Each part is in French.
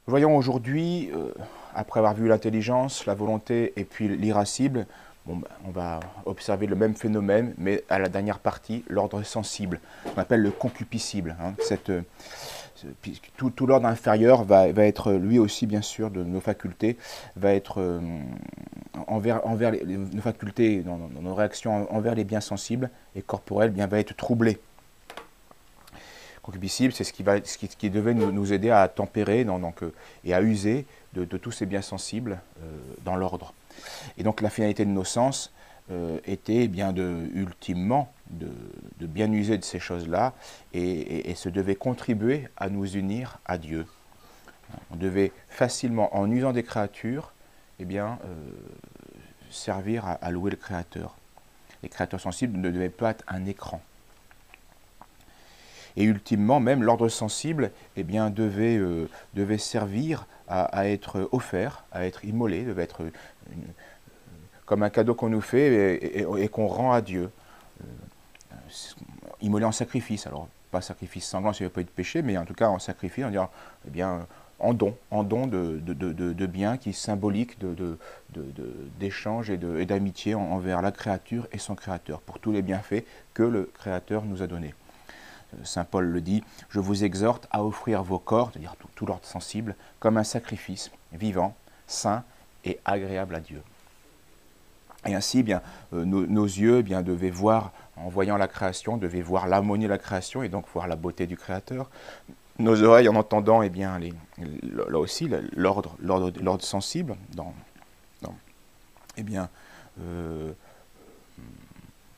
Voyons aujourd'hui, après avoir vu l'intelligence, la volonté et puis l'irascible, bon, on va observer le même phénomène, mais à la dernière partie, l'ordre sensible, qu'on appelle le concupiscible. Hein. Tout l'ordre inférieur va être lui aussi, bien sûr, de nos facultés, va être envers nos facultés, dans nos réactions envers les biens sensibles et corporels, bien, va être troublé. Concupiscible, c'est ce qui devait nous aider à tempérer et à user de tous ces biens sensibles dans l'ordre. Et donc la finalité de nos sens était bien ultimement de bien user de ces choses-là et se devait contribuer à nous unir à Dieu. On devait facilement, en usant des créatures, servir à louer le Créateur. Les créateurs sensibles ne devaient pas être un écran. Et ultimement, même l'ordre sensible devait servir à être offert, à être immolé, devait être comme un cadeau qu'on nous fait et qu'on rend à Dieu. Immolé en sacrifice, alors pas sacrifice sanglant s'il n'y avait pas eu de péché, mais en tout cas en sacrifice, on dirait, en don de biens qui est symbolique d'échange et d'amitié envers la créature et son créateur, pour tous les bienfaits que le Créateur nous a donnés. Saint Paul le dit, je vous exhorte à offrir vos corps, c'est-à-dire tout l'ordre sensible, comme un sacrifice vivant, saint et agréable à Dieu. Et ainsi, nos yeux devaient voir, en voyant la création, devaient voir l'harmonie de la création et donc voir la beauté du Créateur. Nos oreilles, en entendant, là aussi, l'ordre sensible,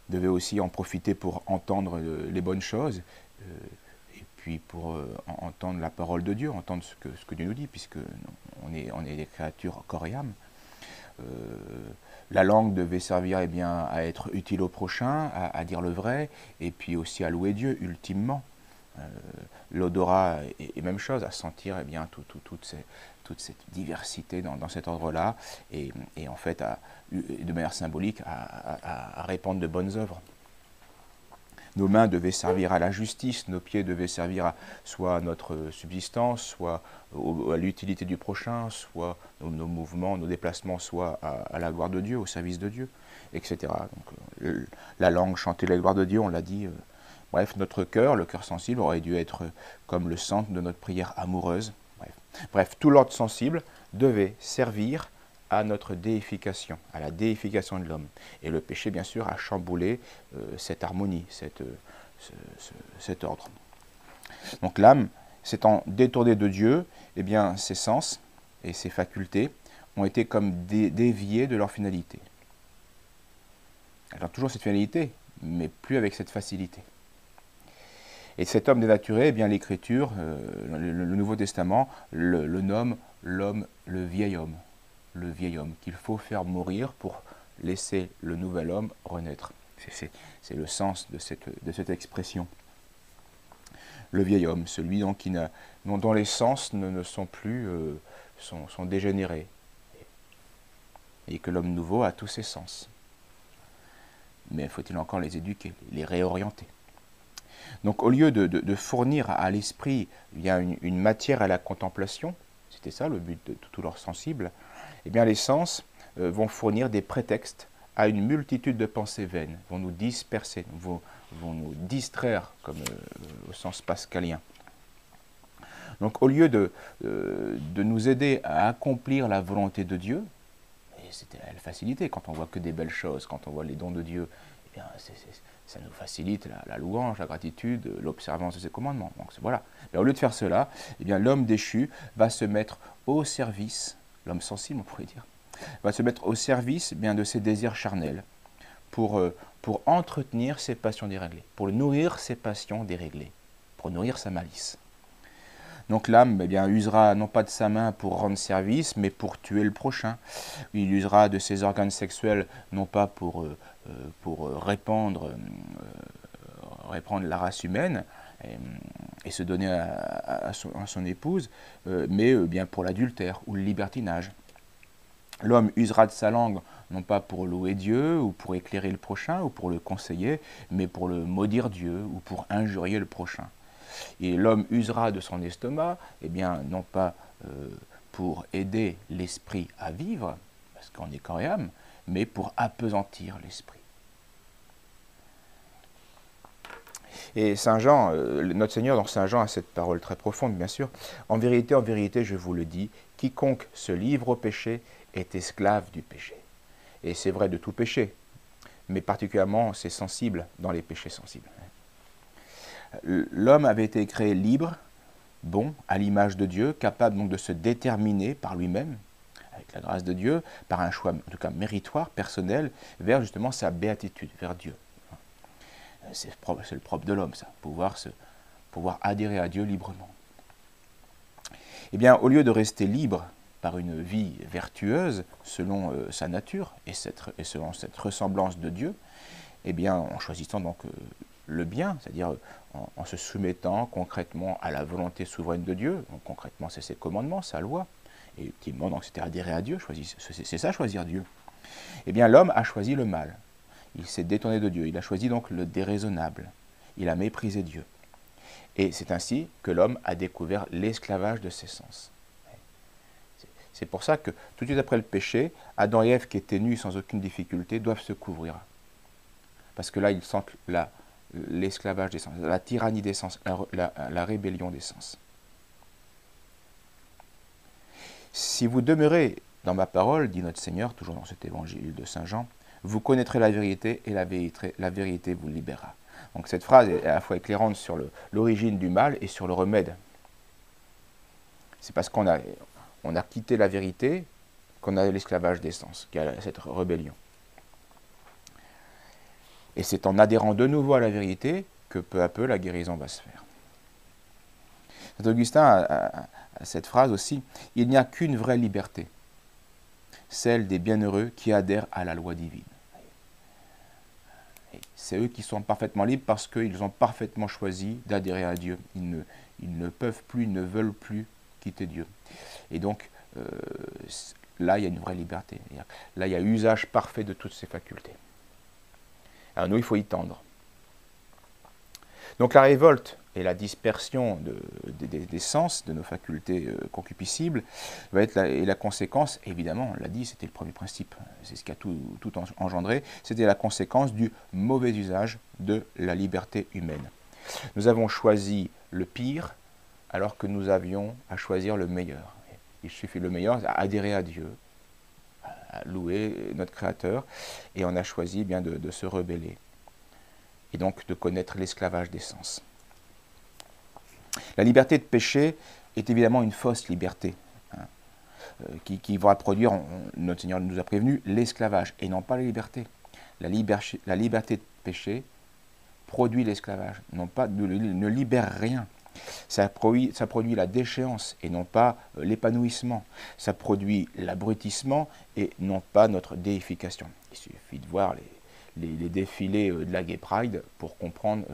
devaient aussi en profiter pour entendre les bonnes choses, et puis pour entendre la parole de Dieu, entendre ce que Dieu nous dit, puisque on est des créatures corps et âme. La langue devait servir à être utile au prochain, à dire le vrai, et puis aussi à louer Dieu, ultimement. L'odorat est même chose, à sentir toute cette diversité dans cet ordre-là, et en fait, de manière symbolique, à répandre de bonnes œuvres. Nos mains devaient servir à la justice, nos pieds devaient servir soit à notre subsistance, soit à l'utilité du prochain, soit nos mouvements, nos déplacements, soit à la gloire de Dieu, au service de Dieu, etc. Donc, la langue, chanter la gloire de Dieu, on l'a dit. Bref, notre cœur, le cœur sensible, aurait dû être comme le centre de notre prière amoureuse. Bref, tout l'ordre sensible devait servir à notre déification, à la déification de l'homme. Et le péché, bien sûr, a chamboulé cette harmonie, cet ordre. Donc l'âme, s'étant détournée de Dieu, ses sens et ses facultés ont été comme déviés de leur finalité. Elle a toujours cette finalité, mais plus avec cette facilité. Et cet homme dénaturé, l'Écriture, le Nouveau Testament, le nomme l'homme, le vieil homme, qu'il faut faire mourir pour laisser le nouvel homme renaître. C'est le sens de cette expression. Le vieil homme, celui dont les sens ne sont plus, sont dégénérés, et que l'homme nouveau a tous ses sens. Mais faut-il encore les éduquer, les réorienter? Donc au lieu de fournir à l'esprit une matière à la contemplation, c'était ça le but de tout leur sensible, les sens vont fournir des prétextes à une multitude de pensées vaines, vont nous disperser, vont nous distraire, comme au sens pascalien. Donc au lieu de nous aider à accomplir la volonté de Dieu, et c'était la facilité, quand on voit que des belles choses, quand on voit les dons de Dieu, ça nous facilite la louange, la gratitude, l'observance de ses commandements. Donc voilà. Mais au lieu de faire cela, l'homme déchu va se mettre au service, l'homme sensible on pourrait dire, va se mettre au service de ses désirs charnels pour entretenir ses passions déréglées, pour nourrir ses passions déréglées, pour nourrir sa malice. Donc l'âme usera non pas de sa main pour rendre service, mais pour tuer le prochain. Il usera de ses organes sexuels non pas pour répandre la race humaine et se donner à son épouse, mais bien pour l'adultère ou le libertinage. L'homme usera de sa langue non pas pour louer Dieu ou pour éclairer le prochain ou pour le conseiller, mais pour le maudire Dieu ou pour injurier le prochain. Et l'homme usera de son estomac, non pas pour aider l'esprit à vivre, parce qu'on est corps et âme, mais pour appesantir l'esprit. Et Saint Jean, notre Seigneur dans Saint Jean a cette parole très profonde, bien sûr. En vérité, je vous le dis, quiconque se livre au péché est esclave du péché. Et c'est vrai de tout péché, mais particulièrement c'est sensible dans les péchés sensibles. L'homme avait été créé libre, bon, à l'image de Dieu, capable donc de se déterminer par lui-même, avec la grâce de Dieu, par un choix, en tout cas méritoire, personnel, vers justement sa béatitude, vers Dieu. C'est le propre de l'homme, ça, pouvoir adhérer à Dieu librement. Eh bien, au lieu de rester libre par une vie vertueuse, selon sa nature et selon cette ressemblance de Dieu, eh bien, en choisissant donc le bien, c'est-à-dire en se soumettant concrètement à la volonté souveraine de Dieu, donc concrètement c'est ses commandements, sa loi, et ultimement donc c'était adhérer à Dieu, c'est ça choisir Dieu. Eh bien, l'homme a choisi le mal. Il s'est détourné de Dieu. Il a choisi donc le déraisonnable. Il a méprisé Dieu. Et c'est ainsi que l'homme a découvert l'esclavage de ses sens. C'est pour ça que tout de suite après le péché, Adam et Ève, qui étaient nus sans aucune difficulté, doivent se couvrir. Parce que là, ils sentent l'esclavage des sens, la tyrannie des sens, la rébellion des sens. Si vous demeurez dans ma parole, dit notre Seigneur, toujours dans cet évangile de Saint Jean, vous connaîtrez la vérité et la vérité vous libérera. Donc cette phrase est à la fois éclairante sur l'origine du mal et sur le remède. C'est parce qu'on a quitté la vérité qu'on a l'esclavage des sens, qu'il y a cette rébellion. Et c'est en adhérant de nouveau à la vérité que peu à peu la guérison va se faire. Saint Augustin a cette phrase aussi, « Il n'y a qu'une vraie liberté, celle des bienheureux qui adhèrent à la loi divine. » C'est eux qui sont parfaitement libres parce qu'ils ont parfaitement choisi d'adhérer à Dieu. Ils ne peuvent plus, ils ne veulent plus quitter Dieu. Et donc, là, il y a une vraie liberté. Là, il y a usage parfait de toutes ces facultés. Alors nous, il faut y tendre. Donc la révolte et la dispersion des sens, de nos facultés concupiscibles, va être la conséquence, évidemment, on l'a dit, c'était le premier principe, c'est ce qui a tout engendré, c'était la conséquence du mauvais usage de la liberté humaine. Nous avons choisi le pire, alors que nous avions à choisir le meilleur. Il suffit le meilleur, à adhérer à Dieu, à louer notre Créateur, et on a choisi bien de se rebeller, et donc de connaître l'esclavage des sens. La liberté de péché est évidemment une fausse liberté, qui va produire, notre Seigneur nous a prévenu, l'esclavage, et non pas la liberté. La liberté de péché produit l'esclavage, ne libère rien. Ça produit la déchéance et non pas l'épanouissement. Ça produit l'abrutissement et non pas notre déification. Il suffit de voir les défilés de la Gay Pride pour comprendre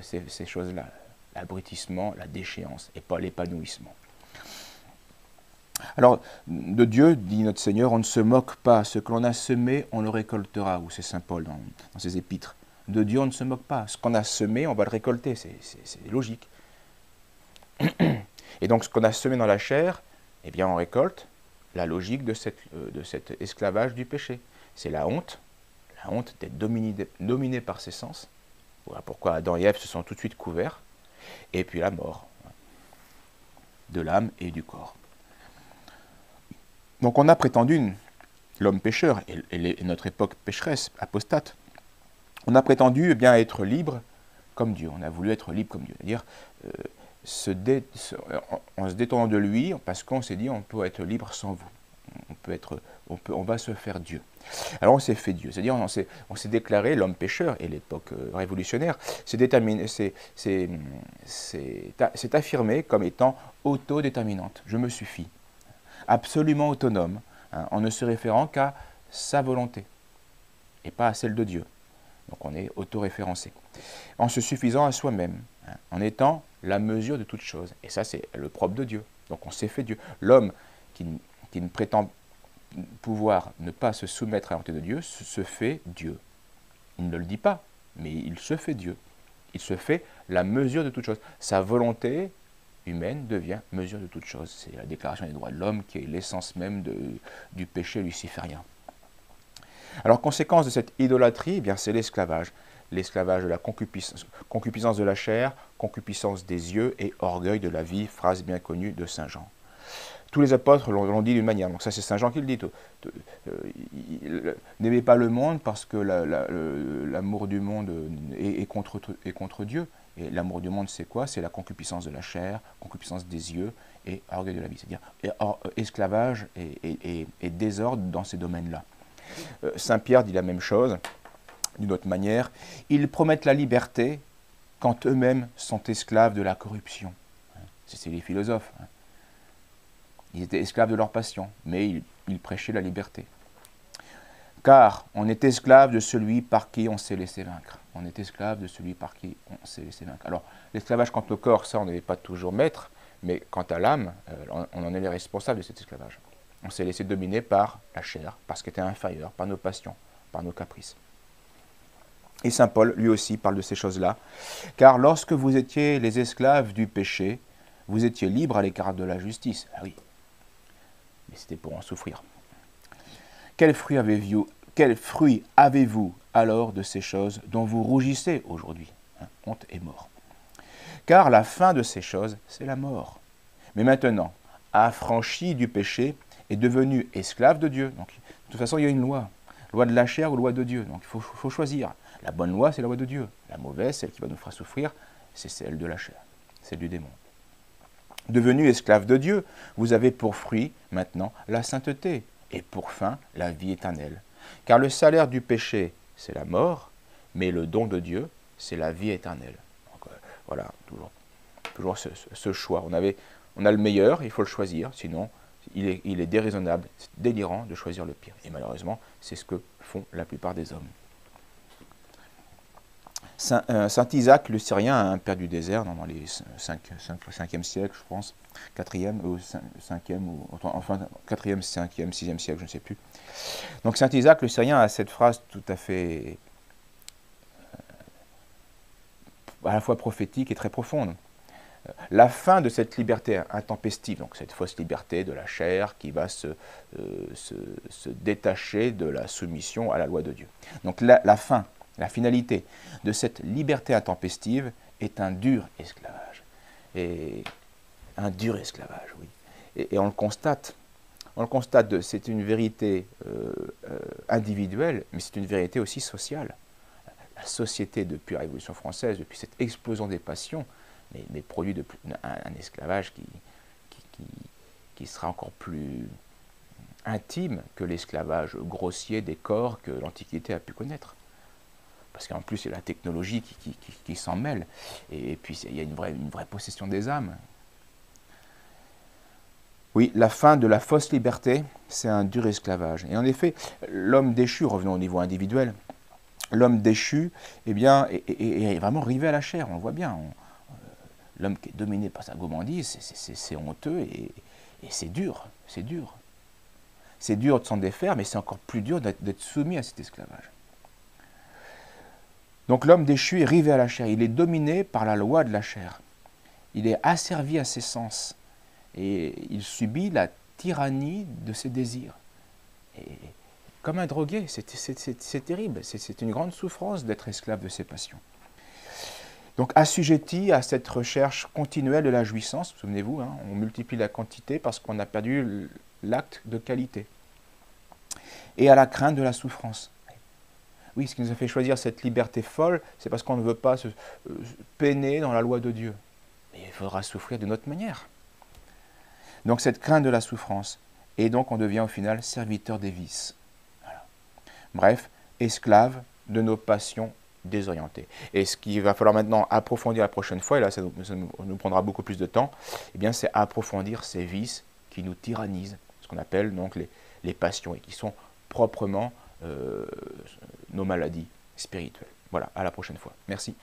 ces choses-là. L'abrutissement, la déchéance et pas l'épanouissement. Alors, de Dieu, dit notre Seigneur, on ne se moque pas. Ce que l'on a semé, on le récoltera. Ou c'est Saint Paul dans ses épîtres. De Dieu, on ne se moque pas. Ce qu'on a semé, on va le récolter. C'est logique. Et donc, ce qu'on a semé dans la chair, eh bien, on récolte la logique de cet esclavage du péché. C'est la honte d'être dominé par ses sens. Voilà pourquoi Adam et Ève se sont tout de suite couverts. Et puis la mort de l'âme et du corps. Donc on a prétendu, l'homme pécheur et notre époque pécheresse, apostate, on a prétendu bien être libre comme Dieu. On a voulu être libre comme Dieu. C'est-à-dire en se détournant de lui, parce qu'on s'est dit on peut être libre sans vous. On va se faire Dieu. Alors on s'est fait Dieu, c'est-à-dire on s'est déclaré, l'homme pécheur et l'époque révolutionnaire, s'est affirmé comme étant autodéterminante. Je me suffis, absolument autonome, en ne se référant qu'à sa volonté et pas à celle de Dieu. Donc on est autoréférencé, en se suffisant à soi-même, en étant la mesure de toute chose. Et ça c'est le propre de Dieu. Donc on s'est fait Dieu. L'homme qui ne prétend pouvoir ne pas se soumettre à la volonté de Dieu, se fait Dieu. Il ne le dit pas, mais il se fait Dieu. Il se fait la mesure de toute chose. Sa volonté humaine devient mesure de toute chose. C'est la Déclaration des droits de l'homme qui est l'essence même du péché luciférien. Alors, conséquence de cette idolâtrie, eh bien, c'est l'esclavage. L'esclavage de la concupiscence de la chair, concupiscence des yeux et orgueil de la vie, phrase bien connue de Saint Jean. Tous les apôtres l'ont dit d'une manière, donc ça c'est Saint Jean qui le dit. N'aimez pas le monde parce que l'amour du monde est contre Dieu. Et l'amour du monde, c'est quoi? C'est la concupiscence de la chair, concupiscence des yeux et orgueil de la vie. C'est-à-dire esclavage et désordre dans ces domaines-là. Saint Pierre dit la même chose, d'une autre manière. Ils promettent la liberté quand eux-mêmes sont esclaves de la corruption. C'est les philosophes. Ils étaient esclaves de leur passion, mais ils prêchaient la liberté. Car on est esclave de celui par qui on s'est laissé vaincre. On est esclave de celui par qui on s'est laissé vaincre. Alors, l'esclavage quant au corps, ça, on n'est pas toujours maître, mais quant à l'âme, on en est les responsables de cet esclavage. On s'est laissé dominer par la chair, parce qu'elle était inférieure, par nos passions, par nos caprices. Et saint Paul, lui aussi, parle de ces choses-là. Car lorsque vous étiez les esclaves du péché, vous étiez libres à l'écart de la justice. Ah oui, mais c'était pour en souffrir. Quel fruit avez-vous alors de ces choses dont vous rougissez aujourd'hui? Honte et mort. Car la fin de ces choses, c'est la mort. Mais maintenant, affranchi du péché, est devenu esclave de Dieu. Donc, de toute façon, il y a une loi. Loi de la chair ou loi de Dieu. Donc, il faut choisir. La bonne loi, c'est la loi de Dieu. La mauvaise, celle qui va nous faire souffrir, c'est celle de la chair, celle du démon. Devenu esclave de Dieu, vous avez pour fruit, maintenant, la sainteté, et pour fin, la vie éternelle. Car le salaire du péché, c'est la mort, mais le don de Dieu, c'est la vie éternelle. Donc, voilà, toujours ce choix. On a le meilleur, il faut le choisir, sinon il est déraisonnable, délirant de choisir le pire. Et malheureusement, c'est ce que font la plupart des hommes. Saint Isaac le Syrien, un père du désert, dans les 5e siècle, je pense, 4e, ou 5e, enfin 4e, 5e, 6e siècle, je ne sais plus. Donc Saint Isaac le Syrien a cette phrase tout à fait à la fois prophétique et très profonde. La fin de cette liberté intempestive, donc cette fausse liberté de la chair qui va se détacher de la soumission à la loi de Dieu. Donc la fin, la finalité de cette liberté intempestive est un dur esclavage. Et un dur esclavage, oui. Et on le constate. C'est une vérité individuelle, mais c'est une vérité aussi sociale. La société, depuis la Révolution française, depuis cette explosion des passions, mais produit un esclavage qui sera encore plus intime que l'esclavage grossier des corps que l'Antiquité a pu connaître. Parce qu'en plus, c'est la technologie qui s'en mêle. Et puis, il y a une vraie possession des âmes. Oui, la fin de la fausse liberté, c'est un dur esclavage. Et en effet, l'homme déchu, revenons au niveau individuel, l'homme déchu, eh bien, est vraiment rivé à la chair, on le voit bien. L'homme qui est dominé par sa gourmandise, c'est honteux et c'est dur, c'est dur. C'est dur de s'en défaire, mais c'est encore plus dur d'être soumis à cet esclavage. Donc l'homme déchu est rivé à la chair, il est dominé par la loi de la chair. Il est asservi à ses sens et il subit la tyrannie de ses désirs. Et comme un drogué, c'est terrible, c'est une grande souffrance d'être esclave de ses passions. Donc assujetti à cette recherche continuelle de la jouissance, souvenez-vous, on multiplie la quantité parce qu'on a perdu l'acte de qualité. Et à la crainte de la souffrance. Oui, ce qui nous a fait choisir cette liberté folle, c'est parce qu'on ne veut pas se peiner dans la loi de Dieu. Mais il faudra souffrir d'une autre manière. Donc cette crainte de la souffrance. Et donc on devient au final serviteur des vices. Voilà. Bref, esclave de nos passions désorientées. Et ce qu'il va falloir maintenant approfondir la prochaine fois, et là ça nous prendra beaucoup plus de temps, eh bien c'est approfondir ces vices qui nous tyrannisent, ce qu'on appelle donc les passions, et qui sont proprement nos maladies spirituelles. Voilà, à la prochaine fois. Merci.